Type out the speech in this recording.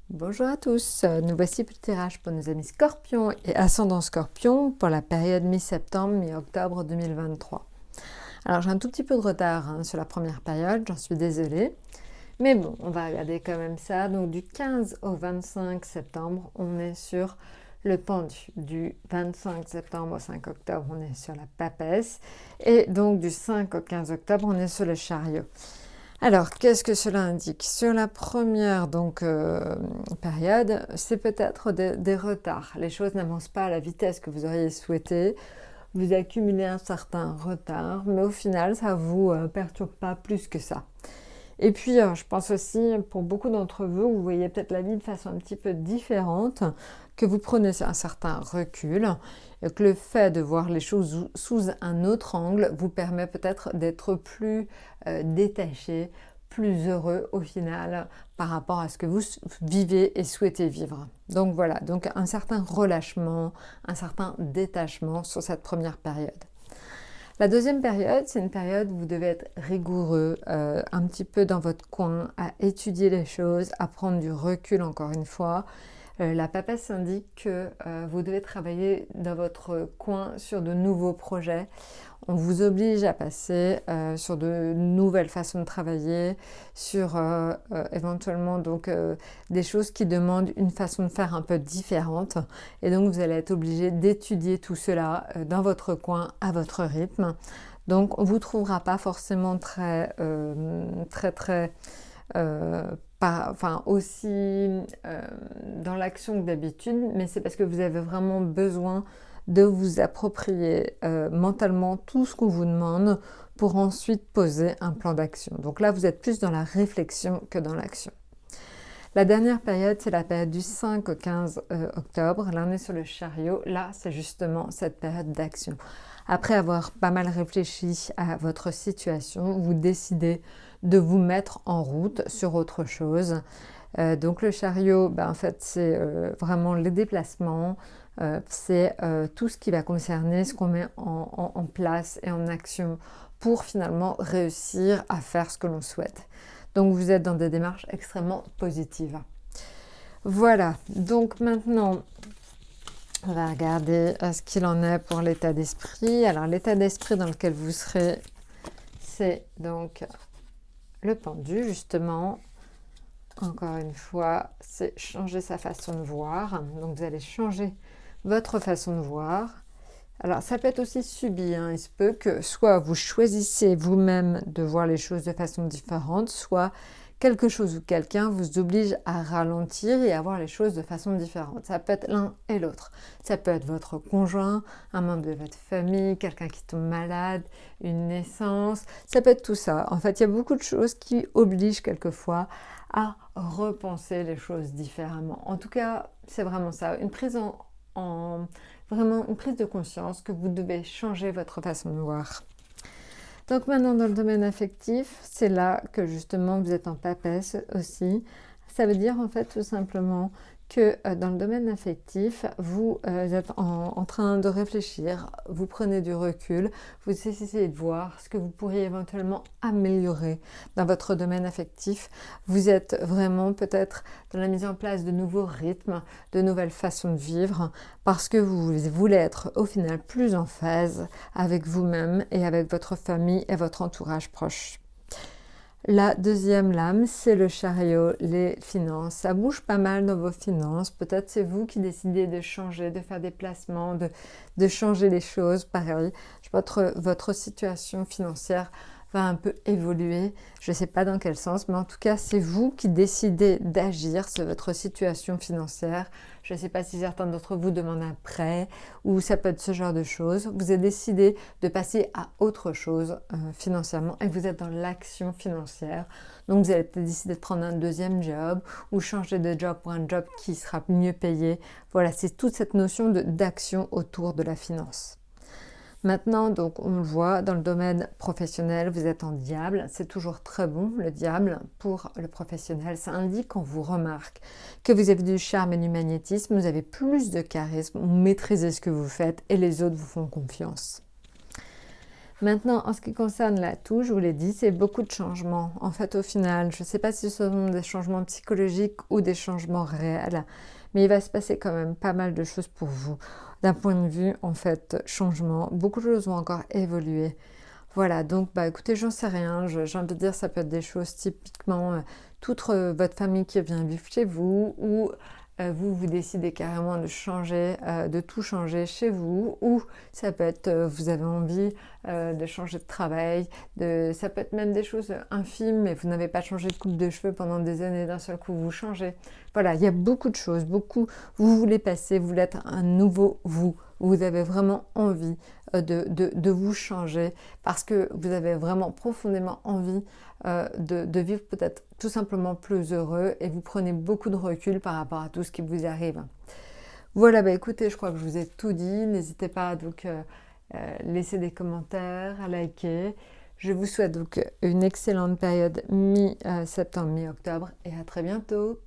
Bonjour à tous, nous voici pour le tirage pour nos amis Scorpions et ascendant Scorpion pour la période mi-septembre, mi-octobre 2023. Alors j'ai un tout petit peu de retard sur la première période, j'en suis désolée, mais bon, on va regarder quand même ça. Donc du 15 au 25 septembre, on est sur le pendu. Du 25 septembre au 5 octobre, on est sur la papesse, et donc du 5 au 15 octobre, on est sur le chariot. Alors, qu'est-ce que cela indique? Sur la première période, c'est peut-être des retards. Les choses n'avancent pas à la vitesse que vous auriez souhaité. Vous accumulez un certain retard, mais au final, ça ne vous perturbe pas plus que ça. Et puis, je pense aussi, pour beaucoup d'entre vous, vous voyez peut-être la vie de façon un petit peu différente, que vous prenez un certain recul, et que le fait de voir les choses sous un autre angle vous permet peut-être d'être plus détaché, plus heureux au final par rapport à ce que vous vivez et souhaitez vivre. Donc voilà, donc un certain relâchement, un certain détachement sur cette première période. La deuxième période, c'est une période où vous devez être rigoureux, un petit peu dans votre coin, à étudier les choses, à prendre du recul encore une fois. La papesse indique que vous devez travailler dans votre coin sur de nouveaux projets. On vous oblige à passer sur de nouvelles façons de travailler, sur éventuellement des choses qui demandent une façon de faire un peu différente. Et donc vous allez être obligé d'étudier tout cela dans votre coin, à votre rythme. Donc on ne vous trouvera pas forcément aussi dans l'action que d'habitude, mais c'est parce que vous avez vraiment besoin de vous approprier mentalement tout ce qu'on vous demande pour ensuite poser un plan d'action. Donc là, vous êtes plus dans la réflexion que dans l'action. La dernière période, c'est la période du 5 au 15 octobre. Là, on est sur le chariot. Là, c'est justement cette période d'action. Après avoir pas mal réfléchi à votre situation, vous décidez de vous mettre en route sur autre chose. Donc le chariot, en fait, c'est vraiment les déplacements, c'est tout ce qui va concerner ce qu'on met en place et en action pour finalement réussir à faire ce que l'on souhaite. Donc vous êtes dans des démarches extrêmement positives. Voilà, donc maintenant, on va regarder ce qu'il en est pour l'état d'esprit. Alors l'état d'esprit dans lequel vous serez, c'est donc le pendu, justement. Encore une fois, c'est changer sa façon de voir. Donc vous allez changer votre façon de voir. Alors ça peut être aussi subi, il se peut que soit vous choisissez vous-même de voir les choses de façon différente, soit quelque chose ou quelqu'un vous oblige à ralentir et à voir les choses de façon différente. Ça peut être l'un et l'autre. Ça peut être votre conjoint, un membre de votre famille, quelqu'un qui tombe malade, une naissance. Ça peut être tout ça. En fait, il y a beaucoup de choses qui obligent quelquefois à repenser les choses différemment. En tout cas, c'est vraiment ça, vraiment une prise de conscience que vous devez changer votre façon de voir. Donc maintenant, dans le domaine affectif, c'est là que justement vous êtes en papesse aussi. Ça veut dire en fait tout simplement que dans le domaine affectif, vous êtes en train de réfléchir, vous prenez du recul, vous essayez de voir ce que vous pourriez éventuellement améliorer dans votre domaine affectif. Vous êtes vraiment peut-être dans la mise en place de nouveaux rythmes, de nouvelles façons de vivre, parce que vous voulez être au final plus en phase avec vous-même et avec votre famille et votre entourage proche. La deuxième lame, c'est le chariot, les finances. Ça bouge pas mal dans vos finances. Peut-être c'est vous qui décidez de changer, de faire des placements, de changer les choses. Pareil, votre situation financière va un peu évoluer. Je ne sais pas dans quel sens, mais en tout cas, c'est vous qui décidez d'agir sur votre situation financière. Je ne sais pas si certains d'entre vous demandent un prêt ou ça peut être ce genre de choses. Vous avez décidé de passer à autre chose financièrement et vous êtes dans l'action financière. Donc, vous allez peut-être décider de prendre un deuxième job ou changer de job pour un job qui sera mieux payé. Voilà, c'est toute cette notion d'action autour de la finance. Maintenant, donc, on le voit, dans le domaine professionnel, vous êtes en diable. C'est toujours très bon, le diable, pour le professionnel. Ça indique qu'on vous remarque que vous avez du charme et du magnétisme, vous avez plus de charisme, vous maîtrisez ce que vous faites et les autres vous font confiance. Maintenant, en ce qui concerne la toux, je vous l'ai dit, c'est beaucoup de changements. En fait, au final, je ne sais pas si ce sont des changements psychologiques ou des changements réels, mais il va se passer quand même pas mal de choses pour vous. D'un point de vue, en fait, changement, beaucoup de choses vont encore évoluer. Voilà, donc bah écoutez, j'en sais rien, j'ai envie de dire ça peut être des choses typiquement toute votre famille qui vient vivre chez vous ou vous décidez carrément de changer, de tout changer chez vous ou ça peut être vous avez envie de changer de travail, ça peut être même des choses infimes mais vous n'avez pas changé de coupe de cheveux pendant des années, d'un seul coup vous changez. Voilà, il y a beaucoup de choses, beaucoup, vous voulez passer, vous voulez être un nouveau vous. Vous avez vraiment envie de vous changer parce que vous avez vraiment profondément envie de vivre peut-être tout simplement plus heureux et vous prenez beaucoup de recul par rapport à tout ce qui vous arrive. Voilà, bah écoutez, je crois que je vous ai tout dit. N'hésitez pas à donc laisser des commentaires, à liker. Je vous souhaite donc une excellente période mi-septembre, mi-octobre et à très bientôt.